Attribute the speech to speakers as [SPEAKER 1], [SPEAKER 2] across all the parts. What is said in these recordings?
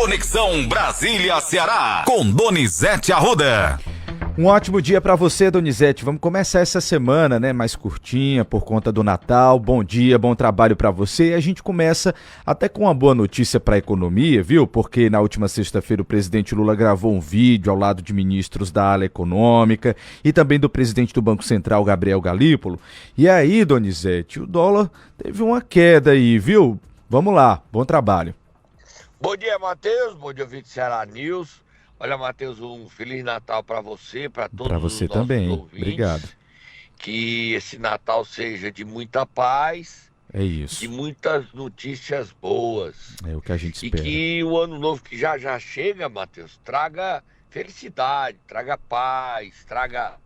[SPEAKER 1] Conexão Brasília-Ceará, com Donizete Arruda.
[SPEAKER 2] Um ótimo dia para você, Donizete. Vamos começar essa semana, né, mais curtinha por conta do Natal. Bom dia, bom trabalho para você. E a gente começa até com uma boa notícia para a economia, viu? Porque na última sexta-feira o presidente Lula gravou um vídeo ao lado de ministros da ala econômica e também do presidente do Banco Central, Gabriel Galípolo. E aí, Donizete, o dólar teve uma queda aí, viu? Vamos lá, bom trabalho.
[SPEAKER 3] Bom dia, Matheus. Bom dia, ouvinte Ceará News. Olha, Matheus, um Feliz Natal para você, para
[SPEAKER 2] Para
[SPEAKER 3] todos os
[SPEAKER 2] você
[SPEAKER 3] nossos
[SPEAKER 2] também.
[SPEAKER 3] ouvintes.
[SPEAKER 2] Obrigado.
[SPEAKER 3] Que esse Natal seja de muita paz,
[SPEAKER 2] É
[SPEAKER 3] de
[SPEAKER 2] isso.
[SPEAKER 3] muitas notícias boas.
[SPEAKER 2] É o que a gente
[SPEAKER 3] E
[SPEAKER 2] espera.
[SPEAKER 3] que o ano novo que já chega, Matheus, traga felicidade, traga paz, traga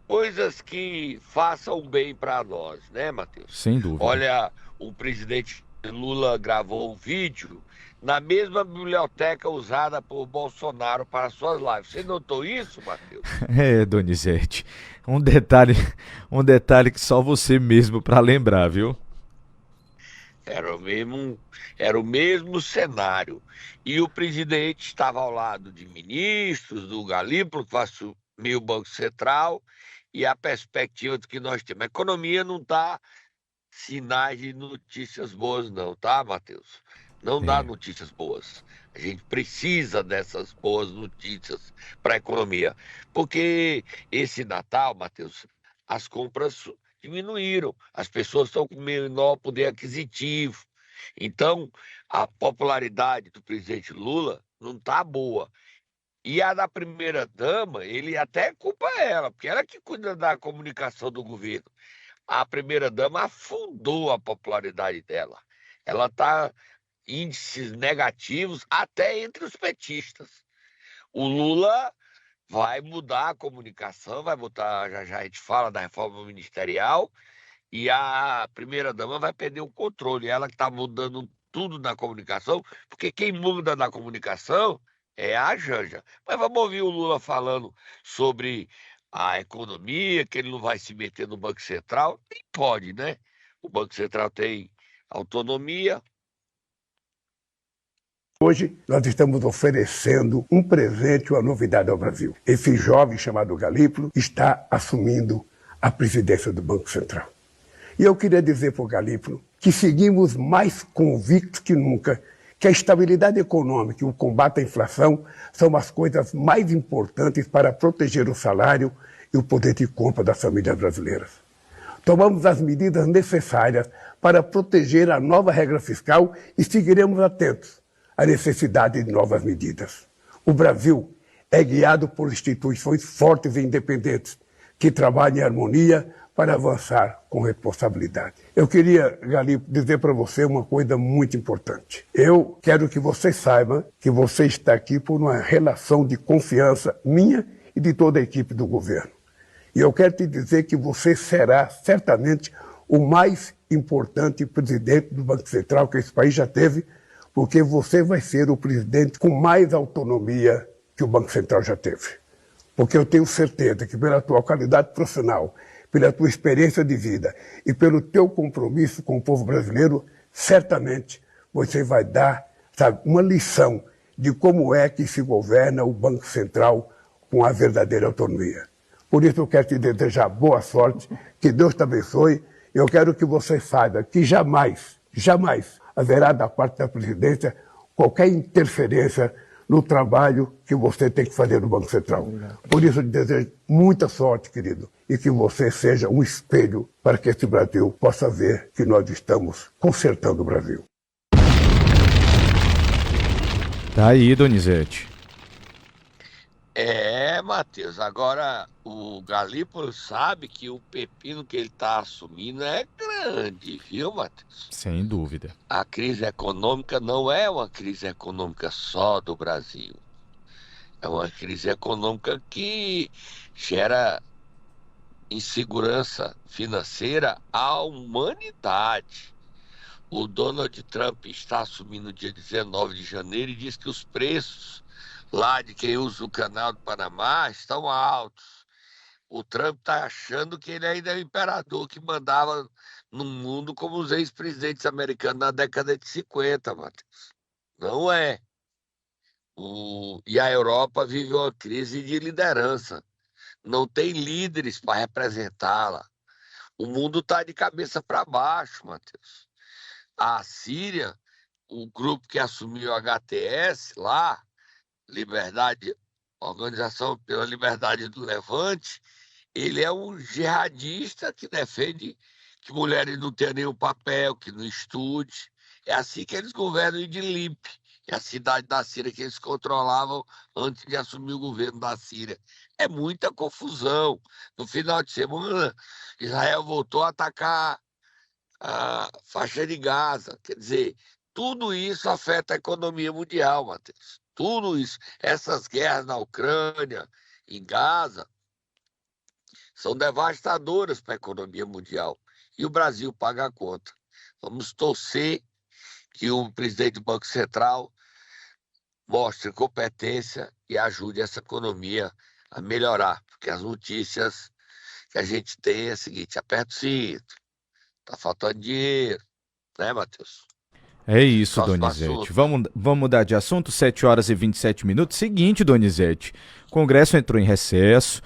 [SPEAKER 3] coisas que façam bem para nós, né, Matheus?
[SPEAKER 2] Sem dúvida.
[SPEAKER 3] Olha, o presidente Lula gravou um vídeo na mesma biblioteca usada por Bolsonaro para suas lives. Você notou isso, Matheus?
[SPEAKER 2] É, Donizete, um detalhe que só você mesmo para lembrar, viu?
[SPEAKER 3] Era o mesmo cenário. E o presidente estava ao lado de ministros, do Galípolo, que vai assumir o Banco Central, e a perspectiva do que nós temos. A economia não está sinais de notícias boas, não, tá, Matheus? Não dá
[SPEAKER 2] É,
[SPEAKER 3] notícias boas. A gente precisa dessas boas notícias para a economia. Porque esse Natal, Matheus, as compras diminuíram. As pessoas estão com menor poder aquisitivo. Então, a popularidade do presidente Lula não está boa. E a da primeira-dama, ele até culpa ela, porque ela que cuida da comunicação do governo. A primeira-dama afundou a popularidade dela. Ela está índices negativos até entre os petistas. O Lula vai mudar a comunicação, vai botar, já a gente fala da reforma ministerial, e a primeira-dama vai perder o controle. Ela que está mudando tudo na comunicação, porque quem muda na comunicação é a Janja. Mas vamos ouvir o Lula falando sobre a economia, que ele não vai se meter no Banco Central. Nem pode, né? O Banco Central tem autonomia.
[SPEAKER 4] Hoje nós estamos oferecendo um presente, uma novidade ao Brasil. Esse jovem chamado Galípolo está assumindo a presidência do Banco Central. E eu queria dizer para o Galípolo que seguimos mais convictos que nunca que a estabilidade econômica e o combate à inflação são as coisas mais importantes para proteger o salário e o poder de compra das famílias brasileiras. Tomamos as medidas necessárias para proteger a nova regra fiscal e seguiremos atentos à necessidade de novas medidas. O Brasil é guiado por instituições fortes e independentes que trabalham em harmonia para avançar com responsabilidade. Eu queria, Galípolo, dizer para você uma coisa muito importante. Eu quero que você saiba que você está aqui por uma relação de confiança minha e de toda a equipe do governo. E eu quero te dizer que você será certamente o mais importante presidente do Banco Central que esse país já teve, porque você vai ser o presidente com mais autonomia que o Banco Central já teve. Porque eu tenho certeza que pela tua qualidade profissional, pela tua experiência de vida e pelo teu compromisso com o povo brasileiro, certamente você vai dar, sabe, uma lição de como é que se governa o Banco Central com a verdadeira autonomia. Por isso eu quero te desejar boa sorte, que Deus te abençoe. Eu quero que você saiba que jamais haverá da parte da presidência qualquer interferência no trabalho que você tem que fazer no Banco Central. Por isso eu te desejo muita sorte, querido, e que você seja um espelho para que esse Brasil possa ver que nós estamos consertando o Brasil.
[SPEAKER 2] Tá aí, Donizete.
[SPEAKER 3] Matheus, agora o Galípolo sabe que o pepino que ele está assumindo é grande, viu, Matheus?
[SPEAKER 2] Sem dúvida.
[SPEAKER 3] A crise econômica não é uma crise econômica só do Brasil. É uma crise econômica que gera insegurança financeira à humanidade. O Donald Trump está assumindo no dia 19 de janeiro e diz que os preços lá de quem usa o canal do Panamá estão altos. O Trump está achando que ele ainda é o imperador que mandava no mundo como os ex-presidentes americanos na década de 50, Matheus. Não é. E a Europa vive uma crise de liderança. Não tem líderes para representá-la. O mundo está de cabeça para baixo, Matheus. A Síria, o grupo que assumiu o HTS lá, Liberdade, Organização pela Liberdade do Levante, ele é um jihadista que defende que mulheres não tenham nenhum papel, que não estude. É assim que eles governam Idlib, que é a cidade da Síria que eles controlavam antes de assumir o governo da Síria. É muita confusão. No final de semana, Israel voltou a atacar a faixa de Gaza. Quer dizer, tudo isso afeta a economia mundial, Matheus. Tudo isso. Essas guerras na Ucrânia, em Gaza, são devastadoras para a economia mundial. E o Brasil paga a conta. Vamos torcer que o presidente do Banco Central mostre competência e ajude essa economia a melhorar. Porque as notícias que a gente tem é a seguinte: aperta o cinto, tá faltando dinheiro, né, Matheus?
[SPEAKER 2] É isso,
[SPEAKER 3] Próximo
[SPEAKER 2] Donizete.
[SPEAKER 3] assunto.
[SPEAKER 2] Vamos mudar de assunto, 7 horas e 27 minutos. Seguinte, Donizete, o Congresso entrou em recesso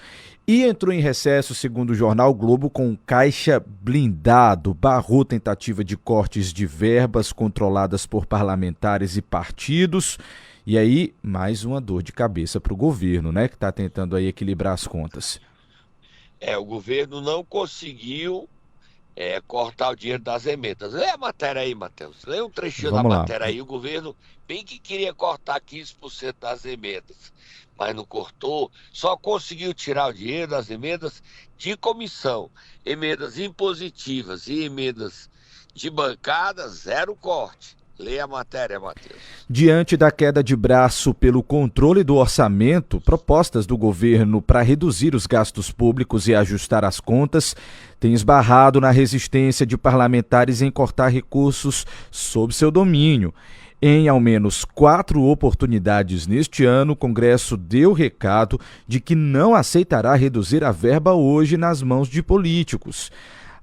[SPEAKER 2] e entrou em recesso, segundo o jornal Globo, com caixa blindado, barrou tentativa de cortes de verbas controladas por parlamentares e partidos. E aí, mais uma dor de cabeça para o governo, né, que está tentando aí equilibrar as contas.
[SPEAKER 3] O governo não conseguiu cortar o dinheiro das emendas. Lê a matéria aí, Matheus. Lê um trechinho da
[SPEAKER 2] Vamos lá.
[SPEAKER 3] matéria aí. O governo bem que queria cortar 15% das emendas, mas não cortou. Só conseguiu tirar o dinheiro das emendas de comissão. Emendas impositivas e emendas de bancada, zero corte. Lê a matéria, Matheus.
[SPEAKER 2] Diante da queda de braço pelo controle do orçamento, propostas do governo para reduzir os gastos públicos e ajustar as contas têm esbarrado na resistência de parlamentares em cortar recursos sob seu domínio. Em ao menos 4 oportunidades neste ano, o Congresso deu recado de que não aceitará reduzir a verba hoje nas mãos de políticos.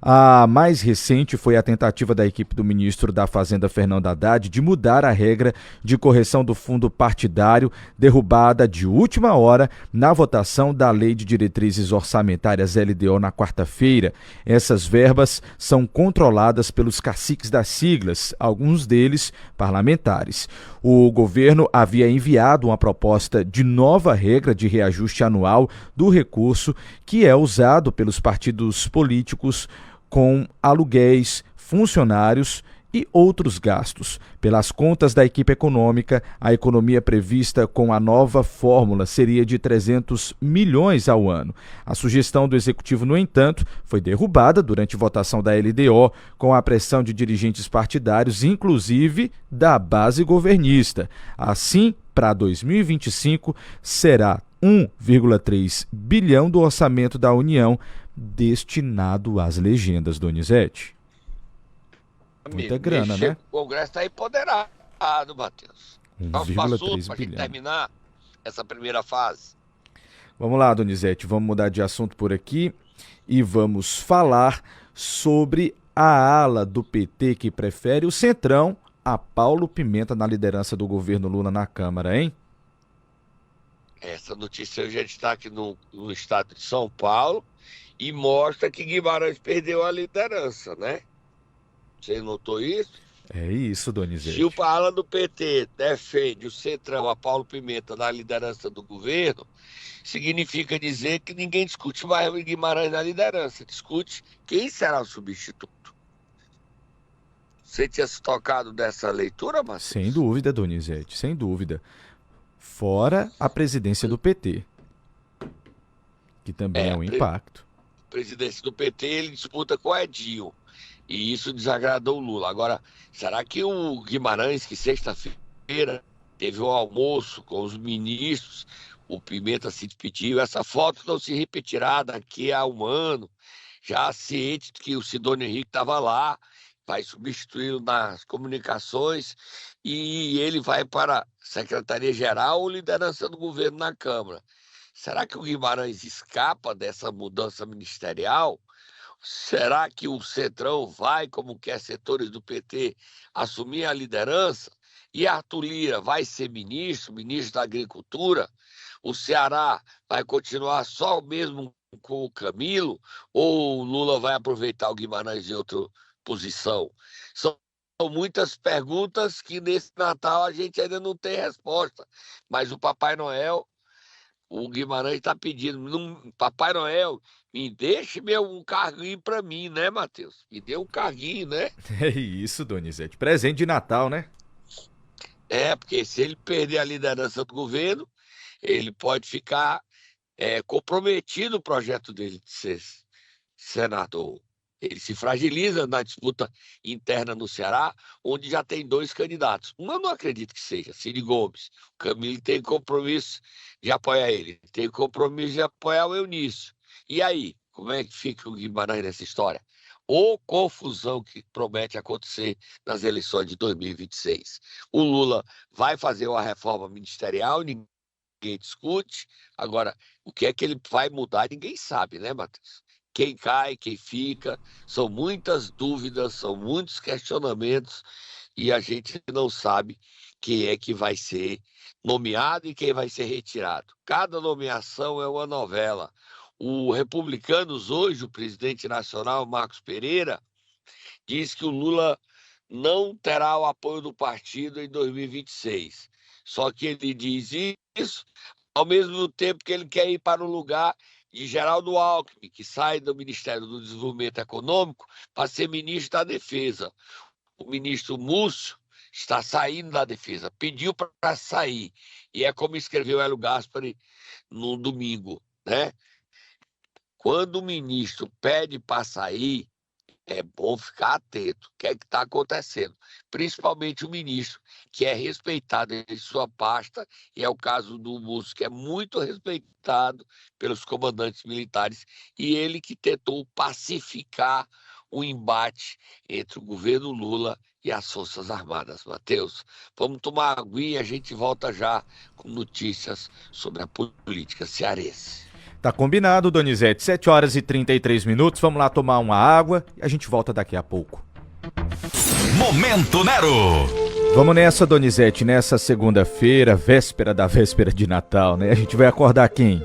[SPEAKER 2] A mais recente foi a tentativa da equipe do ministro da Fazenda, Fernando Haddad, de mudar a regra de correção do fundo partidário, derrubada de última hora na votação da Lei de Diretrizes Orçamentárias LDO na quarta-feira. Essas verbas são controladas pelos caciques das siglas, alguns deles parlamentares. O governo havia enviado uma proposta de nova regra de reajuste anual do recurso, que é usado pelos partidos políticos com aluguéis, funcionários e outros gastos. Pelas contas da equipe econômica, a economia prevista com a nova fórmula seria de 300 milhões ao ano. A sugestão do Executivo, no entanto, foi derrubada durante votação da LDO, com a pressão de dirigentes partidários, inclusive da base governista. Assim, para 2025, será 1,3 bilhão do orçamento da União destinado às legendas, Donizete. Muita grana, né?
[SPEAKER 3] O Congresso está empoderado, Matheus. Próximo assunto,
[SPEAKER 2] 1,3
[SPEAKER 3] para a gente
[SPEAKER 2] bilhão.
[SPEAKER 3] terminar essa primeira fase.
[SPEAKER 2] Vamos lá, Donizete, vamos mudar de assunto por aqui e vamos falar sobre a ala do PT que prefere o Centrão a Paulo Pimenta na liderança do governo Lula na Câmara, hein?
[SPEAKER 3] Essa notícia hoje está aqui no estado de São Paulo e mostra que Guimarães perdeu a liderança, né? Você notou isso?
[SPEAKER 2] É isso, Donizete.
[SPEAKER 3] Se o ala do PT defende o Centrão a Paulo Pimenta na liderança do governo, significa dizer que ninguém discute mais o Guimarães na liderança, discute quem será o substituto. Você tinha se tocado dessa leitura, Matheus?
[SPEAKER 2] Sem dúvida, Donizete, sem dúvida. Fora a presidência do PT, que também é um impacto.
[SPEAKER 3] A presidência do PT, ele disputa com o Edinho. E isso desagradou o Lula. Agora, será que o Guimarães, que sexta-feira teve um almoço com os ministros, o Pimenta se despediu, essa foto não se repetirá daqui a um ano, já ciente de que o Sidônio Henrique estava lá, vai substituí-lo nas comunicações e ele vai para a Secretaria-Geral ou liderança do governo na Câmara. Será que o Guimarães escapa dessa mudança ministerial? Será que o Centrão vai, como quer setores do PT, assumir a liderança? e Arthur Lira vai ser ministro da Agricultura, o Ceará vai continuar só mesmo com o Camilo, ou o Lula vai aproveitar o Guimarães em outra posição? São muitas perguntas que nesse Natal a gente ainda não tem resposta. Mas o Papai Noel, o Guimarães está pedindo, Papai Noel, me deixe um carguinho para mim, né, Matheus? Me dê um carguinho, né?
[SPEAKER 2] É isso, Donizete. Presente de Natal, né?
[SPEAKER 3] Porque se ele perder a liderança do governo, ele pode ficar comprometido o projeto dele de ser senador. Ele se fragiliza na disputa interna no Ceará, onde já tem 2 candidatos. Um eu não acredito que seja, Ciro Gomes. O Camilo tem compromisso de apoiar ele, tem compromisso de apoiar o Eunício. E aí, como é que fica o Guimarães nessa história? Ou confusão que promete acontecer nas eleições de 2026. O Lula vai fazer uma reforma ministerial, ninguém discute. Agora, o que é que ele vai mudar, ninguém sabe, né, Matheus? Quem cai, quem fica, são muitas dúvidas, são muitos questionamentos e a gente não sabe quem é que vai ser nomeado e quem vai ser retirado. Cada nomeação é uma novela. O Republicanos hoje, o presidente nacional, Marcos Pereira, diz que o Lula não terá o apoio do partido em 2026. Só que ele diz isso ao mesmo tempo que ele quer ir para o lugar de Geraldo Alckmin, que sai do Ministério do Desenvolvimento Econômico para ser ministro da Defesa. O ministro Múcio está saindo da Defesa, pediu para sair. E é como escreveu Hélio Gaspari no domingo, né? Quando o ministro pede para sair, é bom ficar atento. O que é que está acontecendo? Principalmente o ministro, que é respeitado em sua pasta, e é o caso do Múcio, que é muito respeitado pelos comandantes militares, e ele que tentou pacificar o embate entre o governo Lula e as Forças Armadas. Matheus, vamos tomar aguinha e a gente volta já com notícias sobre a política cearense.
[SPEAKER 2] Tá combinado, Donizete. 7h33. Vamos lá tomar uma água e a gente volta daqui a pouco.
[SPEAKER 1] Momento Nero!
[SPEAKER 2] Vamos nessa, Donizete. Nessa segunda-feira, véspera da véspera de Natal, né? A gente vai acordar quem?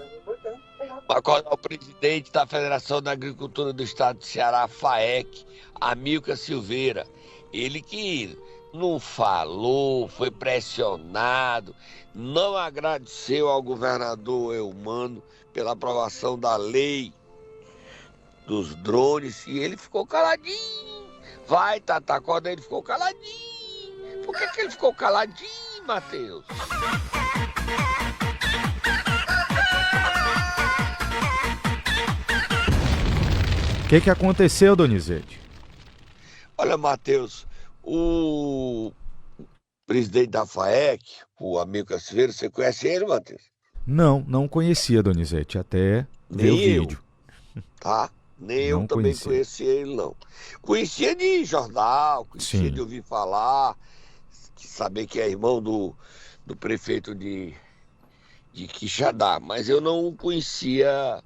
[SPEAKER 3] Vai acordar o presidente da Federação da Agricultura do Estado de Ceará, FAEC, Amilcar Silveira. Ele que não falou, foi pressionado, não agradeceu ao governador Eumano pela aprovação da lei dos drones e ele ficou caladinho. Vai, Tata, acorda, ele ficou caladinho. Por que ele ficou caladinho, Matheus?
[SPEAKER 2] O que aconteceu, Donizete?
[SPEAKER 3] Olha, Matheus, o presidente da FAEC, o Amilcar Silveira, você conhece ele, Matheus?
[SPEAKER 2] Não conhecia, Donizete, até ver o vídeo.
[SPEAKER 3] Tá? Nem eu
[SPEAKER 2] Não
[SPEAKER 3] também
[SPEAKER 2] conhecia.
[SPEAKER 3] conhecia ele, não. Conhecia de jornal, conhecia
[SPEAKER 2] Sim.
[SPEAKER 3] de ouvir falar, saber que é irmão do prefeito de Quixadá, mas eu não conhecia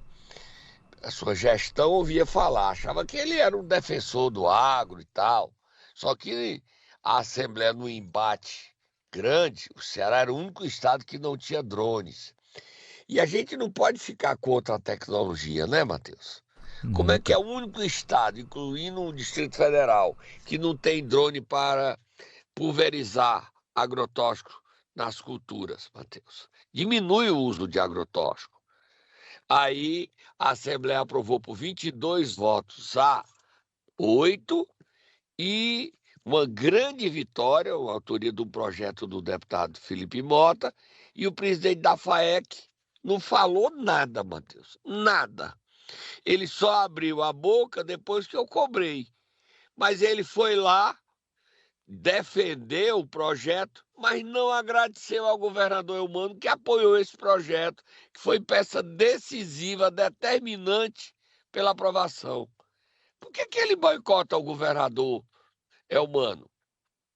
[SPEAKER 3] a sua gestão, ouvia falar, achava que ele era um defensor do agro e tal. Só que a Assembleia, no embate grande, o Ceará era o único estado que não tinha drones. E a gente não pode ficar contra a tecnologia, né, Matheus? Como é que é o único estado, incluindo o Distrito Federal, que não tem drone para pulverizar agrotóxico nas culturas, Matheus? Diminui o uso de agrotóxico. Aí a Assembleia aprovou por 22 votos a 8 e uma grande vitória, a autoria do projeto do deputado Felipe Mota, e o presidente da FAEC não falou nada, Matheus, nada. Ele só abriu a boca depois que eu cobrei. Mas ele foi lá, defendeu o projeto, mas não agradeceu ao governador Eumano que apoiou esse projeto, que foi peça decisiva, determinante pela aprovação. Por que ele boicota o governador Eumano?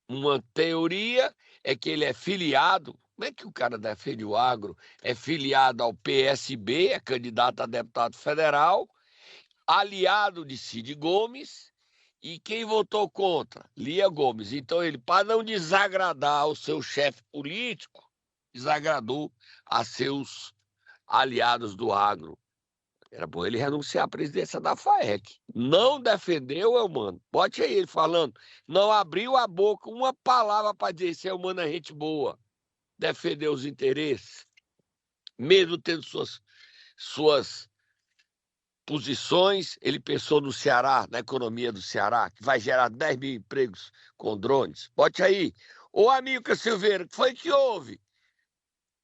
[SPEAKER 3] Uma teoria é que ele é filiado. Como é que o cara defende o agro? É filiado ao PSB, é candidato a deputado federal, aliado de Cid Gomes E quem votou contra? Lia Gomes. Então ele, para não desagradar o seu chefe político, desagradou a seus aliados do agro. Era bom ele renunciar à presidência da FAEC. Não defendeu o Eumano. Bote aí ele falando. Não abriu a boca uma palavra para dizer se Eumano é gente boa. Defendeu os interesses. Mesmo tendo suas posições, ele pensou no Ceará, na economia do Ceará, que vai gerar 10 mil empregos com drones. Bote aí. Ô, amigo Silveira, o que foi que houve?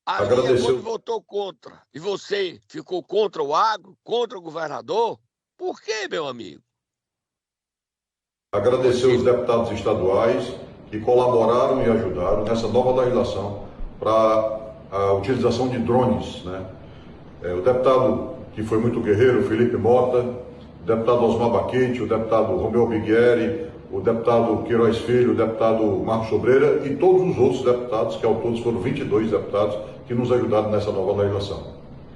[SPEAKER 3] A Lia Gomes votou contra. E você ficou contra o agro, contra o governador? Por quê, meu amigo?
[SPEAKER 5] Agradecer os deputados estaduais que colaboraram e ajudaram nessa nova legislação para a utilização de drones, né? O deputado que foi muito guerreiro, Felipe Mota, o deputado Osmar Baquete, o deputado Romeu Bigueri, o deputado Queiroz Filho, o deputado Marcos Sobreira e todos os outros deputados, que ao todos foram 22 deputados que nos ajudaram nessa nova legislação.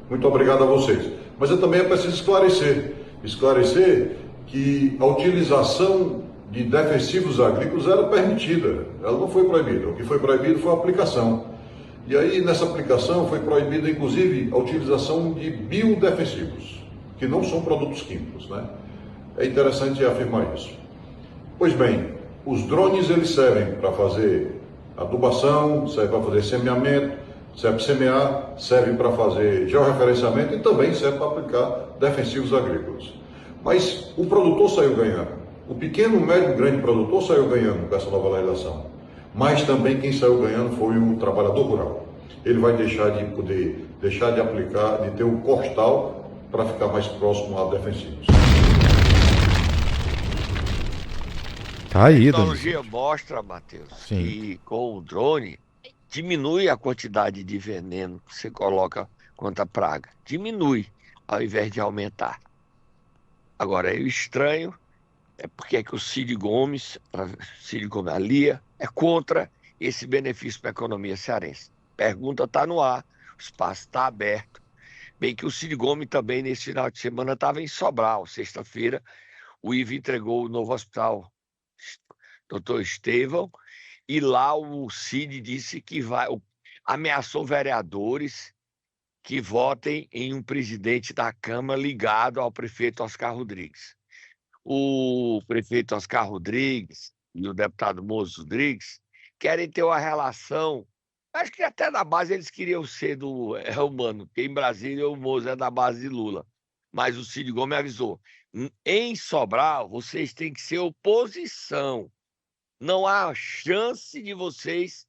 [SPEAKER 5] Muito obrigado a vocês. Mas eu também preciso esclarecer que a utilização de defensivos agrícolas era permitida, ela não foi proibida. O que foi proibido foi a aplicação. E aí, nessa aplicação, foi proibida, inclusive, a utilização de biodefensivos, que não são produtos químicos, né? É interessante afirmar isso. Pois bem, os drones, eles servem para fazer adubação, servem para fazer semeamento, serve para semear, serve para fazer georreferenciamento e também serve para aplicar defensivos agrícolas. Mas o produtor saiu ganhando. O pequeno, médio, grande produtor saiu ganhando com essa nova legislação. Mas também quem saiu ganhando foi o trabalhador rural. Ele vai deixar de aplicar, de ter o costal para ficar mais próximo a defensivos.
[SPEAKER 2] Tá aí,
[SPEAKER 3] a tecnologia mostra, Matheus, que com o drone diminui a quantidade de veneno que você coloca contra a praga. Diminui, ao invés de aumentar. Agora, o estranho é porque é que o Cid Gomes, a Lia, é contra esse benefício para a economia cearense. Pergunta está no ar, o espaço está aberto. Bem que o Cid Gomes também, nesse final de semana, estava em Sobral. Sexta-feira, o IVA entregou o novo hospital Dr. Estevão, e lá o Cid disse que ameaçou vereadores que votem em um presidente da Câmara ligado ao prefeito Oscar Rodrigues. O prefeito Oscar Rodrigues e o deputado Moço Rodrigues querem ter uma relação, acho que até na base eles queriam ser do Humano, porque em Brasília o Moço é da base de Lula. Mas o Cid Gomes avisou, em Sobral vocês têm que ser oposição. Não há chance de vocês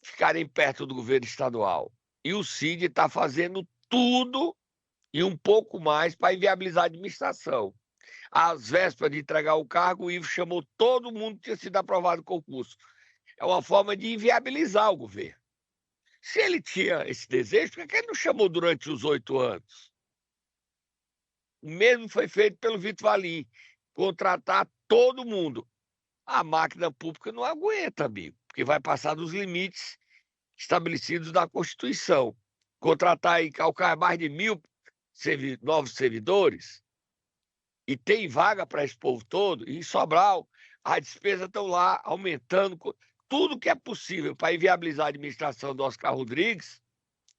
[SPEAKER 3] ficarem perto do governo estadual. E o Cid está fazendo tudo e um pouco mais para inviabilizar a administração. Às vésperas de entregar o cargo, o Ivo chamou todo mundo que tinha sido aprovado o concurso. É uma forma de inviabilizar o governo. Se ele tinha esse desejo, por que ele não chamou durante os 8 anos? O mesmo foi feito pelo Vitor Valim, contratar todo mundo. A máquina pública não aguenta, amigo, porque vai passar dos limites estabelecidos na Constituição. Contratar e calcar mais de 1.000 novos servidores e tem vaga para esse povo todo, e em Sobral, as despesas estão lá aumentando. Tudo que é possível para inviabilizar a administração do Oscar Rodrigues,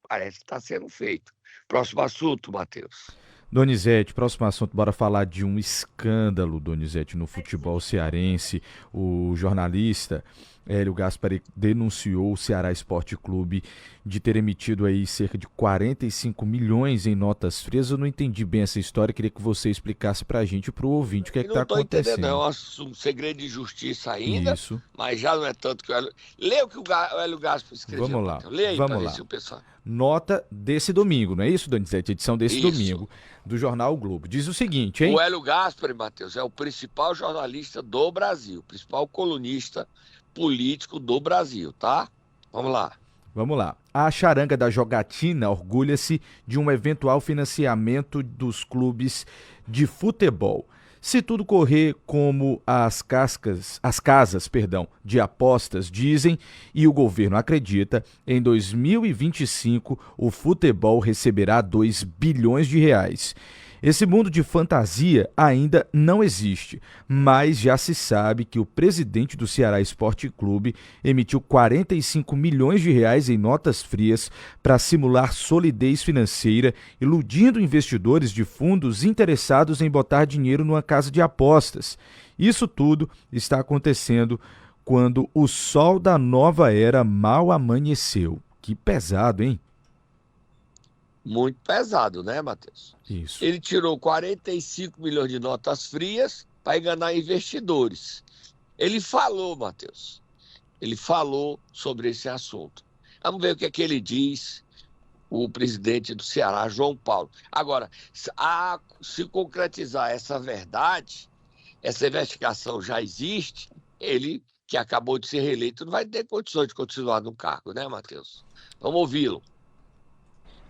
[SPEAKER 3] parece que está sendo feito. Próximo assunto, Matheus.
[SPEAKER 2] Donizete, próximo assunto, bora falar de um escândalo, Donizete, no futebol cearense. O jornalista Hélio Gaspari denunciou o Ceará Esporte Clube de ter emitido aí cerca de 45 milhões em notas frias. Eu não entendi bem essa história, queria que você explicasse pra gente e pro ouvinte o que é que tá acontecendo.
[SPEAKER 3] Não estou entendendo, é um segredo de justiça ainda,
[SPEAKER 2] isso,
[SPEAKER 3] mas já não é tanto que o Hélio... Lê o que o Hélio Gaspari escreveu.
[SPEAKER 2] Vamos lá,
[SPEAKER 3] Lê aí
[SPEAKER 2] vamos
[SPEAKER 3] pra
[SPEAKER 2] lá.
[SPEAKER 3] ver se o pessoal...
[SPEAKER 2] Nota desse domingo, não é isso, Donizete? Edição desse
[SPEAKER 3] Isso.
[SPEAKER 2] domingo, do jornal o Globo. Diz o seguinte, hein?
[SPEAKER 3] O Hélio Gaspari, Matheus, é o principal jornalista do Brasil, principal colunista político do Brasil, tá? Vamos lá.
[SPEAKER 2] Vamos lá. A charanga da jogatina orgulha-se de um eventual financiamento dos clubes de futebol. Se tudo correr como as casas de apostas dizem e o governo acredita, em 2025 o futebol receberá 2 bilhões de reais. Esse mundo de fantasia ainda não existe, mas já se sabe que o presidente do Ceará Esporte Clube emitiu 45 milhões de reais em notas frias para simular solidez financeira, iludindo investidores de fundos interessados em botar dinheiro numa casa de apostas. Isso tudo está acontecendo quando o sol da nova era mal amanheceu. Que pesado, hein?
[SPEAKER 3] Muito pesado, né, Matheus?
[SPEAKER 2] Isso.
[SPEAKER 3] Ele tirou 45 milhões de notas frias para enganar investidores. Ele falou, Matheus, ele falou sobre esse assunto. Vamos ver o que é que ele diz, o presidente do Ceará, João Paulo. Agora, se concretizar essa verdade, essa investigação já existe, ele, que acabou de ser reeleito, não vai ter condições de continuar no cargo, né, Matheus? Vamos ouvi-lo.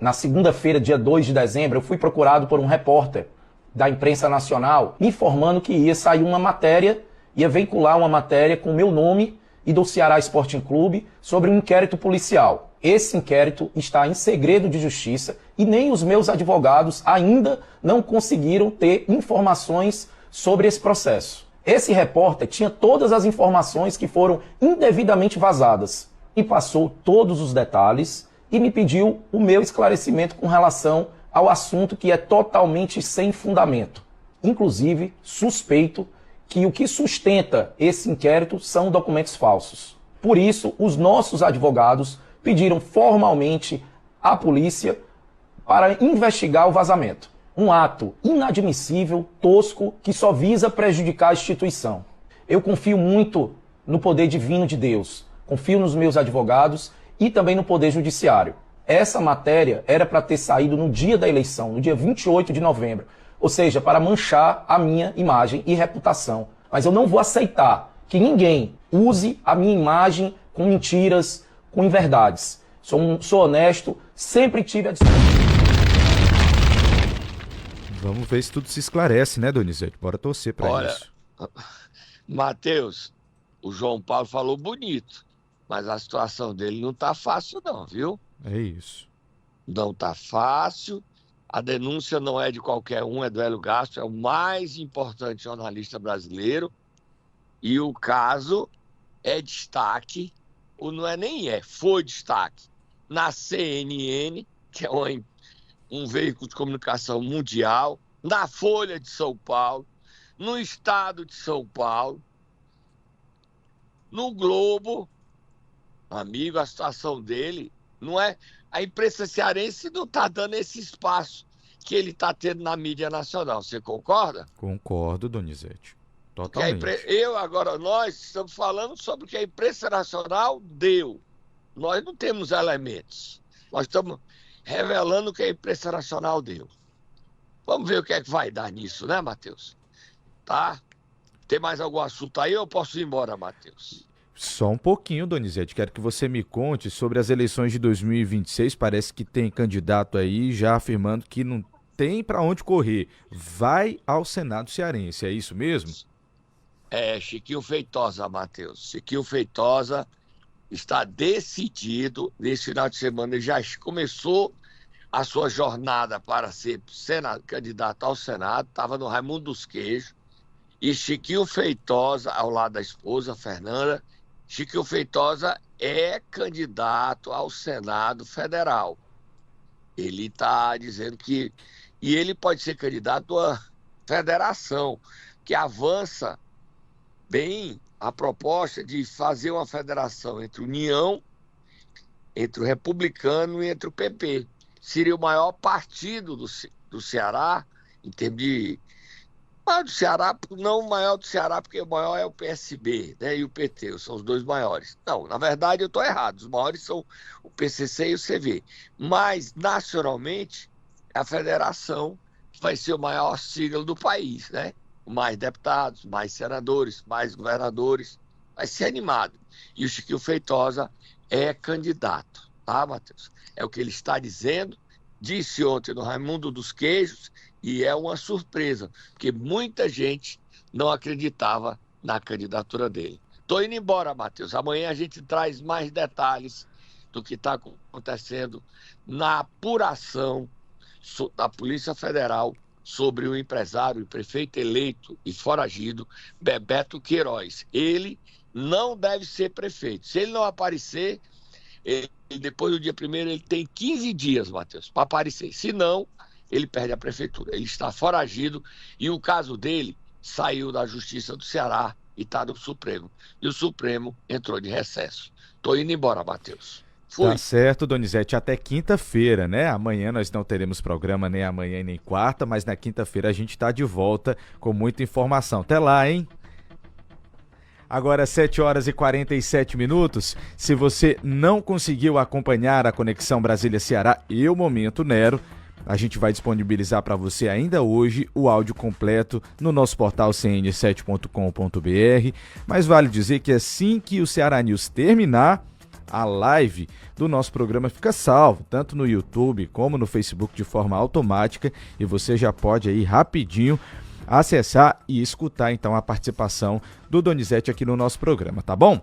[SPEAKER 6] Na segunda-feira, dia 2 de dezembro, eu fui procurado por um repórter da imprensa nacional informando que ia sair uma matéria, ia veicular uma matéria com o meu nome e do Ceará Sporting Clube sobre um inquérito policial. Esse inquérito está em segredo de justiça e nem os meus advogados ainda não conseguiram ter informações sobre esse processo. Esse repórter tinha todas as informações que foram indevidamente vazadas e passou todos os detalhes e me pediu o meu esclarecimento com relação ao assunto que é totalmente sem fundamento. Inclusive, suspeito que o que sustenta esse inquérito são documentos falsos. Por isso, os nossos advogados pediram formalmente à polícia para investigar o vazamento. Um ato inadmissível, tosco, que só visa prejudicar a instituição. Eu confio muito no poder divino de Deus, confio nos meus advogados e também no Poder Judiciário. Essa matéria era para ter saído no dia da eleição, no dia 28 de novembro, ou seja, para manchar a minha imagem e reputação. Mas eu não vou aceitar que ninguém use a minha imagem com mentiras, com inverdades. Sou honesto, sempre tive a disposição.
[SPEAKER 2] Vamos ver se tudo se esclarece, né, Donizete? Bora torcer para isso.
[SPEAKER 3] Matheus, o João Paulo falou bonito, mas a situação dele não tá fácil não, viu?
[SPEAKER 2] É isso.
[SPEAKER 3] Não tá fácil. A denúncia não é de qualquer um, é do Hélio Gaspar, é o mais importante jornalista brasileiro. E o caso é destaque, ou não é nem foi destaque, na CNN, que é um veículo de comunicação mundial, na Folha de São Paulo, no Estado de São Paulo, no Globo. Amigo, a situação dele não é... A imprensa cearense não está dando esse espaço que ele está tendo na mídia nacional. Você concorda?
[SPEAKER 2] Concordo, Donizete.
[SPEAKER 3] Porque
[SPEAKER 2] Totalmente.
[SPEAKER 3] nós estamos falando sobre o que a imprensa nacional deu. Nós não temos elementos. Nós estamos revelando o que a imprensa nacional deu. Vamos ver o que é que vai dar nisso, né, Matheus? Tá? Tem mais algum assunto aí ou eu posso ir embora, Matheus?
[SPEAKER 2] Só um pouquinho, Donizete. Quero que você me conte sobre as eleições de 2026. Parece que tem candidato aí já afirmando que não tem para onde correr. Vai ao Senado cearense, é isso mesmo?
[SPEAKER 3] É, Chiquinho Feitosa, Matheus. Chiquinho Feitosa está decidido. Nesse final de semana ele já começou a sua jornada para ser candidato ao Senado. Estava no Raimundo dos Queijos. E Chiquinho Feitosa, ao lado da esposa, Fernanda, Chiquinho Feitosa é candidato ao Senado Federal. Ele está dizendo que... E ele pode ser candidato à federação, que avança bem a proposta de fazer uma federação entre o União, entre o Republicano e entre o PP. Seria o maior partido do Ceará, em termos de... maior do Ceará, não o maior do Ceará, porque o maior é o PSB, né, e o PT, são os dois maiores. Não, na verdade eu estou errado, os maiores são o PCC e o CV. Mas, nacionalmente, é a federação que vai ser o maior sigla do país, né? Mais deputados, mais senadores, mais governadores, vai ser animado. E o Chiquinho Feitosa é candidato, tá, Matheus? É o que ele está dizendo, disse ontem no Raimundo dos Queijos, e é uma surpresa, porque muita gente não acreditava na candidatura dele. Estou indo embora, Matheus. Amanhã a gente traz mais detalhes do que está acontecendo na apuração da Polícia Federal sobre o empresário e prefeito eleito e foragido Bebeto Queiroz. Ele não deve ser prefeito. Se ele não aparecer, depois do dia 1º, ele tem 15 dias, Matheus, para aparecer. Se não, ele perde a prefeitura. Ele está foragido e o caso dele saiu da Justiça do Ceará e está no Supremo. E o Supremo entrou de recesso. Estou indo embora, Matheus. Fui.
[SPEAKER 2] Tá certo, Donizete, até quinta-feira, né? Amanhã nós não teremos programa nem amanhã nem quarta, mas na quinta-feira a gente tá de volta com muita informação. Até lá, hein? Agora 7h47. Se você não conseguiu acompanhar a Conexão Brasília-Ceará e o Momento Nero, a gente vai disponibilizar para você ainda hoje o áudio completo no nosso portal cn7.com.br, mas vale dizer que assim que o Ceará News terminar, a live do nosso programa fica salvo, tanto no YouTube como no Facebook de forma automática, e você já pode aí rapidinho acessar e escutar então a participação do Donizete aqui no nosso programa, tá bom?